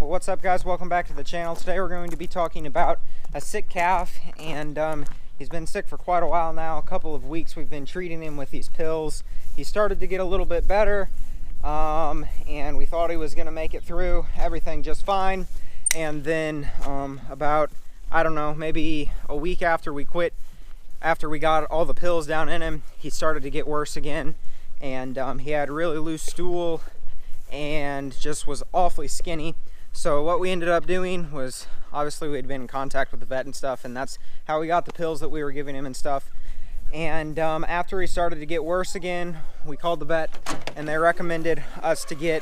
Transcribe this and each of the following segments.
Well, what's up, guys? Welcome back to the channel. Today we're going to be talking about a sick calf, and he's been sick for quite a while now. A couple of weeks we've been treating him with these pills. He started to get a little bit better, and we thought he was going to make it through everything just fine. And then about, I don't know, maybe a week after we quit, after we got all the pills down in him, he started to get worse again, and he had really loose stool and just was awfully skinny. So what we ended up doing was, obviously we had been in contact with the vet and stuff, and that's how we got the pills that we were giving him and stuff. And after he started to get worse again, we called the vet, and they recommended us to get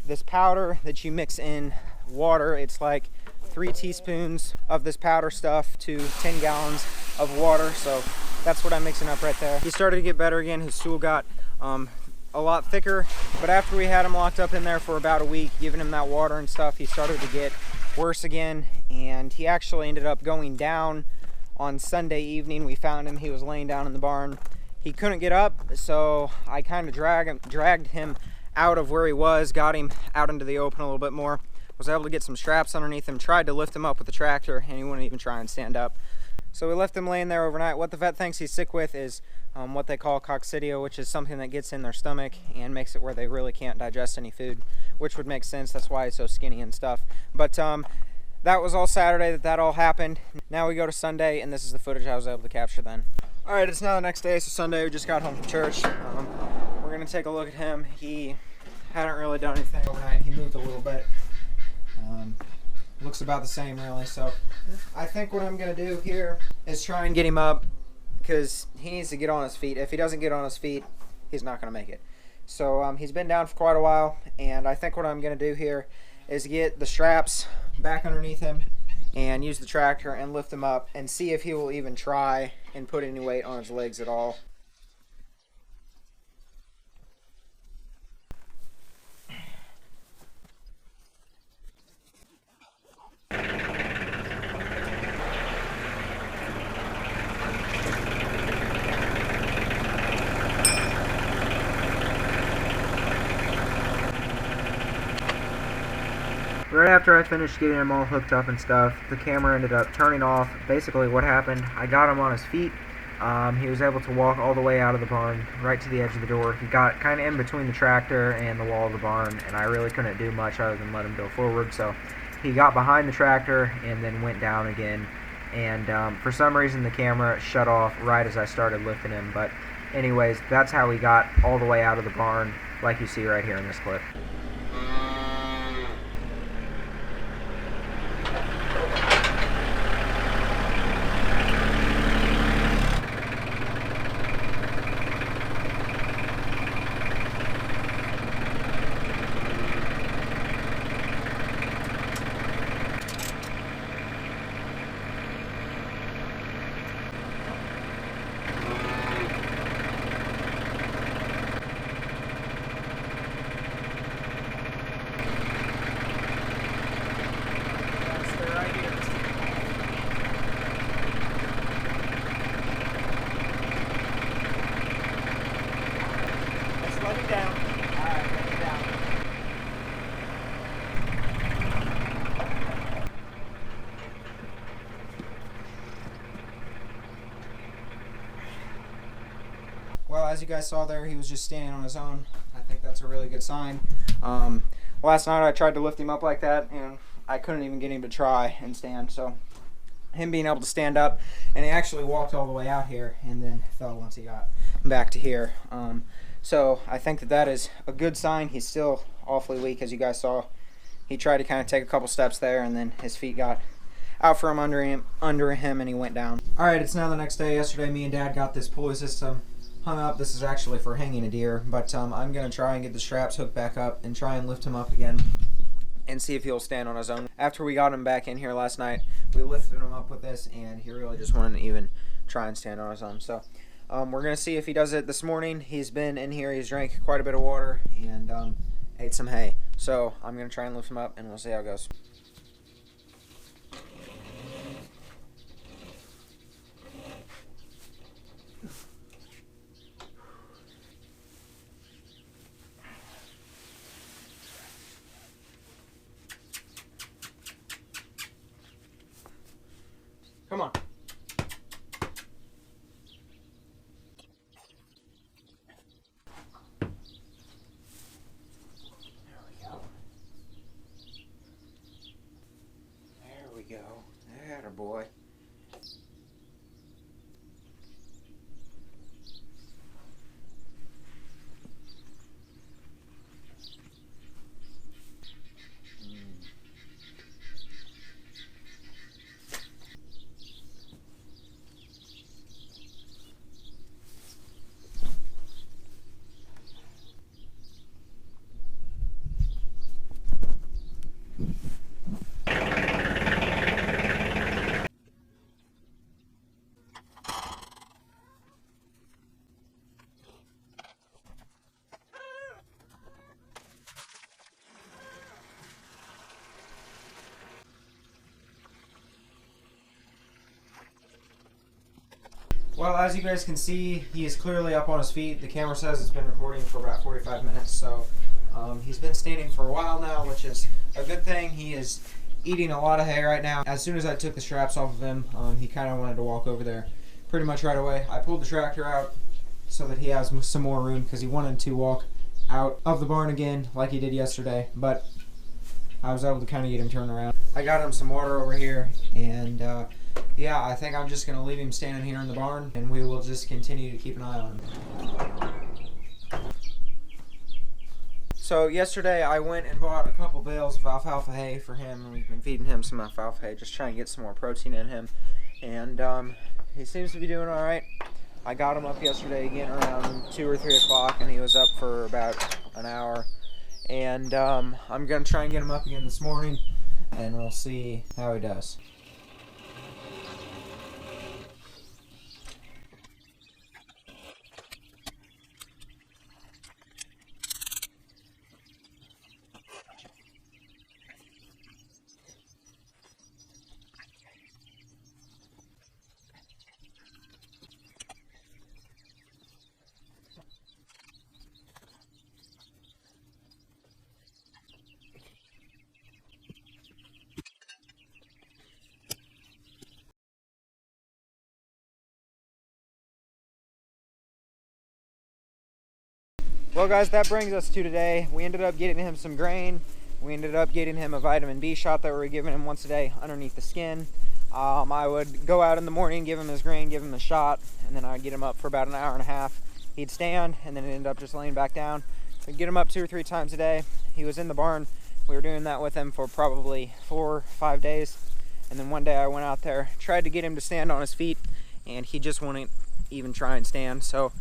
this powder that you mix in water. It's like 3 teaspoons of this powder stuff to 10 gallons of water. So that's what I'm mixing up right there. He started to get better again. His stool got a lot thicker, but after we had him locked up in there for about a week, giving him that water and stuff, he started to get worse again, and he actually ended up going down on Sunday evening. We found him, he was laying down in the barn. He couldn't get up, so I kind of dragged him out of where he was, got him out into the open a little bit more, was able to get some straps underneath him, tried to lift him up with the tractor, and he wouldn't even try and stand up. So we left him laying there overnight. What the vet thinks he's sick with is what they call coccidia, which is something that gets in their stomach and makes it where they really can't digest any food, which would make sense. That's why he's so skinny and stuff. But that was all Saturday that all happened. Now we go to Sunday, and this is the footage I was able to capture then. All right, it's now the next day, so Sunday we just got home from church. We're gonna take a look at him. He hadn't really done anything overnight. He moved a little bit. Looks about the same, really. So I think what I'm gonna do here is try and get him up, because he needs to get on his feet. If he doesn't get on his feet, he's not gonna make it. So he's been down for quite a while, and I think what I'm gonna do here is get the straps back underneath him and use the tractor and lift him up and see if he will even try and put any weight on his legs at all. Right after I finished getting him all hooked up and stuff, the camera ended up turning off. Basically what happened, I got him on his feet. He was able to walk all the way out of the barn, right to the edge of the door. He got kind of in between the tractor and the wall of the barn, and I really couldn't do much other than let him go forward. So he got behind the tractor and then went down again. And for some reason the camera shut off right as I started lifting him. But anyways, that's how he got all the way out of the barn, like you see right here in this clip. Let it down. Alright, let it down. Well, as you guys saw there, he was just standing on his own. I think that's a really good sign. Last night I tried to lift him up like that, and I couldn't even get him to try and stand. So him being able to stand up, and he actually walked all the way out here and then fell once he got back to here. So I think that is a good sign. He's still awfully weak, as you guys saw. He tried to kind of take a couple steps there, and then his feet got out from under him, and he went down. All right, it's now the next day. Yesterday, me and Dad got this pulley system hung up. This is actually for hanging a deer, but I'm gonna try and get the straps hooked back up and try and lift him up again and see if he'll stand on his own. After we got him back in here last night, we lifted him up with this, and he really just wouldn't even try and stand on his own. So we're going to see if he does it this morning. He's been in here, he's drank quite a bit of water, and ate some hay. So I'm going to try and lift him up, and we'll see how it goes. boy. Well, as you guys can see, he is clearly up on his feet. The camera says it's been recording for about 45 minutes, so he's been standing for a while now, which is a good thing. He is eating a lot of hay right now. As soon as I took the straps off of him, he kind of wanted to walk over there pretty much right away. I pulled the tractor out so that he has some more room because he wanted to walk out of the barn again like he did yesterday, but I was able to kind of get him turned around. I got him some water over here, and yeah, I think I'm just going to leave him standing here in the barn, and we will just continue to keep an eye on him. So yesterday I went and bought a couple bales of alfalfa hay for him, and we've been feeding him some alfalfa hay, just trying to get some more protein in him. And he seems to be doing all right. I got him up yesterday again around 2 or 3 o'clock, and he was up for about an hour. And I'm going to try and get him up again this morning, and we'll see how he does. Well guys, that brings us to today. We ended up getting him some grain. We ended up getting him a vitamin B shot that we were giving him once a day underneath the skin. I would go out in the morning, give him his grain, give him a shot, and then I'd get him up for about an hour and a half. He'd stand, and then end up just laying back down. We'd get him up 2 or 3 times a day. He was in the barn. We were doing that with him for probably 4 or 5 days. And then one day I went out there, tried to get him to stand on his feet, and he just wouldn't even try and stand. So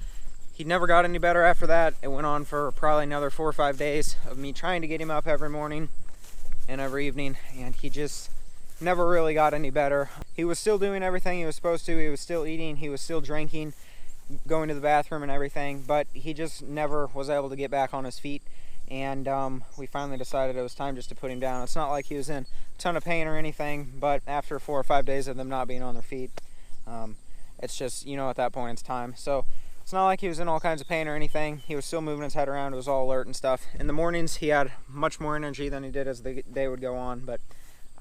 he never got any better after that. It went on for probably another 4 or 5 days of me trying to get him up every morning and every evening, and he just never really got any better. He was still doing everything he was supposed to. He was still eating, he was still drinking, going to the bathroom and everything, but he just never was able to get back on his feet. And we finally decided it was time just to put him down. It's not like he was in a ton of pain or anything, but after 4 or 5 days of them not being on their feet, it's just, you know, at that point it's time. So it's not like he was in all kinds of pain or anything. He was still moving his head around. It was all alert and stuff. In the mornings, he had much more energy than he did as the day would go on, but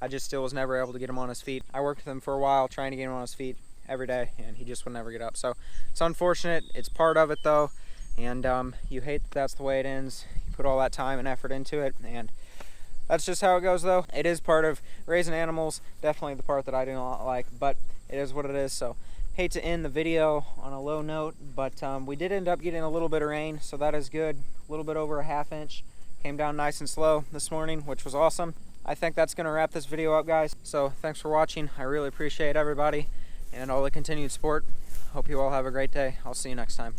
I just still was never able to get him on his feet. I worked with him for a while trying to get him on his feet every day, and he just would never get up. So it's unfortunate. It's part of it, though, and you hate that that's the way it ends. You put all that time and effort into it, and that's just how it goes, though. It is part of raising animals. Definitely the part that I do not like, but it is what it is. So hate to end the video on a low note, but we did end up getting a little bit of rain, so that is good. A little bit over a ½ inch. Came down nice and slow this morning, which was awesome. I think that's going to wrap this video up, guys. So thanks for watching. I really appreciate everybody and all the continued support. Hope you all have a great day. I'll see you next time.